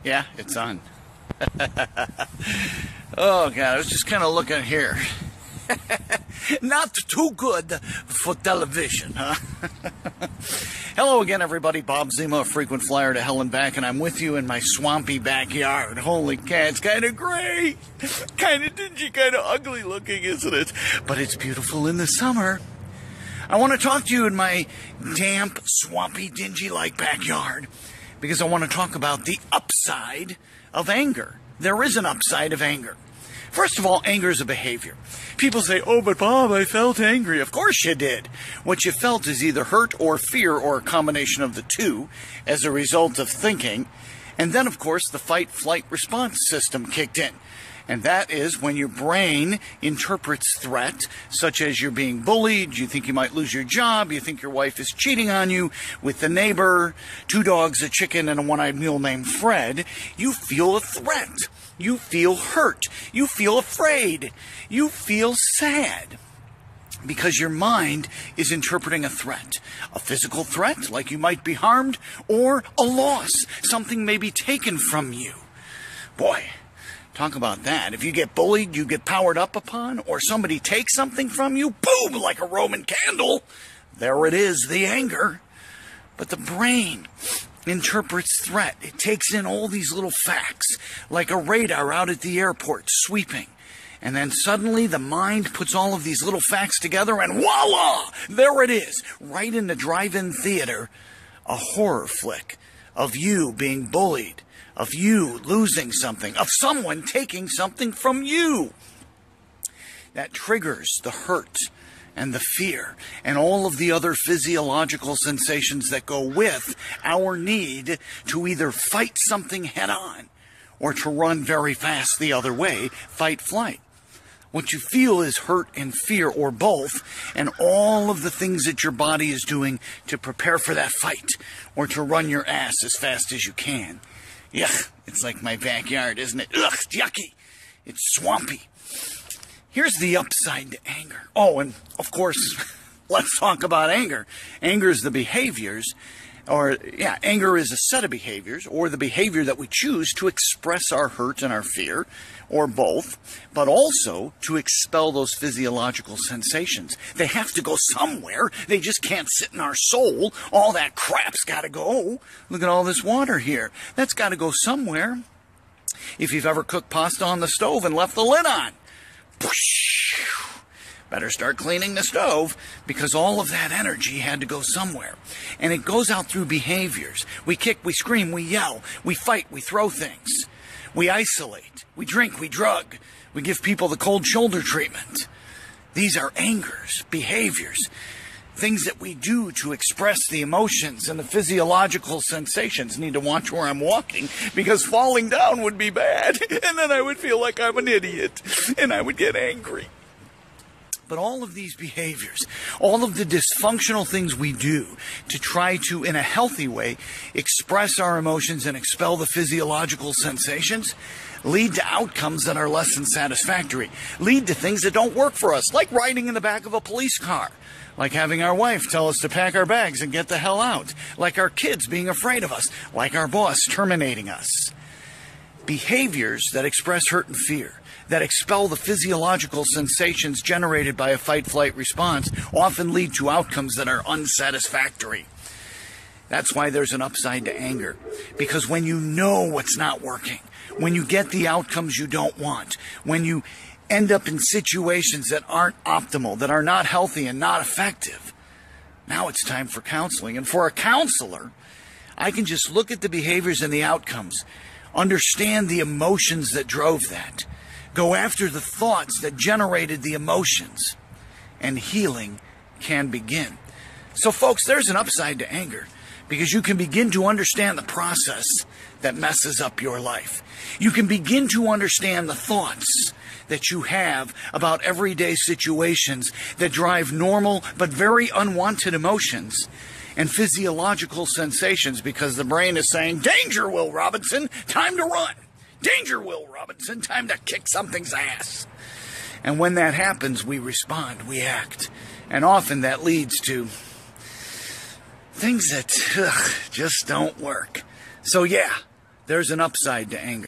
Yeah, it's on. Oh, God, I was just kind of looking here. Not too good for television, huh? Hello again, everybody. Bob Zima, a frequent flyer to hell and back, and I'm with you in my swampy backyard. Holy cow, it's kind of gray. Kind of dingy, kind of ugly looking, isn't it? But it's beautiful in the summer. I want to talk to you in my damp, swampy, dingy-like backyard because I want to talk about the upside of anger. There is an upside of anger. First of all, anger is a behavior. People say, oh, but Bob, I felt angry. Of course you did. What you felt is either hurt or fear or a combination of the two as a result of thinking. And then, of course, the fight-flight response system kicked in. And that is when your brain interprets threat, such as you're being bullied, you think you might lose your job, you think your wife is cheating on you with the neighbor, 2 dogs, a chicken, and a one-eyed mule named Fred. You feel a threat. You feel hurt. You feel afraid. You feel sad. Because your mind is interpreting a threat. A physical threat, like you might be harmed, or a loss. Something may be taken from you. Boy, talk about that. If you get bullied, you get powered up upon, or somebody takes something from you, boom, like a Roman candle. There it is, the anger. But the brain interprets threat. It takes in all these little facts, like a radar out at the airport sweeping. And then suddenly the mind puts all of these little facts together and voila! There it is, right in the drive-in theater, a horror flick of you being bullied, of you losing something, of someone taking something from you. That triggers the hurt and the fear and all of the other physiological sensations that go with our need to either fight something head on or to run very fast the other way, fight, flight. What you feel is hurt and fear, or both, and all of the things that your body is doing to prepare for that fight or to run your ass as fast as you can. Yuck, it's like my backyard, isn't it? Ugh, yucky. It's swampy. Here's the upside to anger. Oh, and of course, let's talk about anger. Anger is the behaviors, anger is a set of behaviors, or the behavior that we choose to express our hurt and our fear, or both, but also to expel those physiological sensations. They have to go somewhere. They just can't sit in our soul. All that crap's got to go. Look at all this water here. That's got to go somewhere. If you've ever cooked pasta on the stove and left the lid on, better start cleaning the stove, because all of that energy had to go somewhere. And it goes out through behaviors. We kick, we scream, we yell, we fight, we throw things. We isolate, we drink, we drug, we give people the cold shoulder treatment. These are angers, behaviors, things that we do to express the emotions and the physiological sensations. Need to watch where I'm walking, because falling down would be bad, and then I would feel like I'm an idiot, and I would get angry. But all of these behaviors, all of the dysfunctional things we do to try to, in a healthy way, express our emotions and expel the physiological sensations, lead to outcomes that are less than satisfactory, lead to things that don't work for us, like riding in the back of a police car, like having our wife tell us to pack our bags and get the hell out, like our kids being afraid of us, like our boss terminating us. Behaviors that express hurt and fear, that expel the physiological sensations generated by a fight-flight response, often lead to outcomes that are unsatisfactory. That's why there's an upside to anger. Because when you know what's not working, when you get the outcomes you don't want, when you end up in situations that aren't optimal, that are not healthy and not effective, now it's time for counseling. And for a counselor, I can just look at the behaviors and the outcomes, understand the emotions that drove that, go after the thoughts that generated the emotions, and healing can begin. So folks, there's an upside to anger, because you can begin to understand the process that messes up your life. You can begin to understand the thoughts that you have about everyday situations that drive normal but very unwanted emotions and physiological sensations, because the brain is saying, danger, Will Robinson, time to run. Danger, Will Robinson, time to kick something's ass. And when that happens, we respond, we act. And often that leads to things that just don't work. So yeah, there's an upside to anger.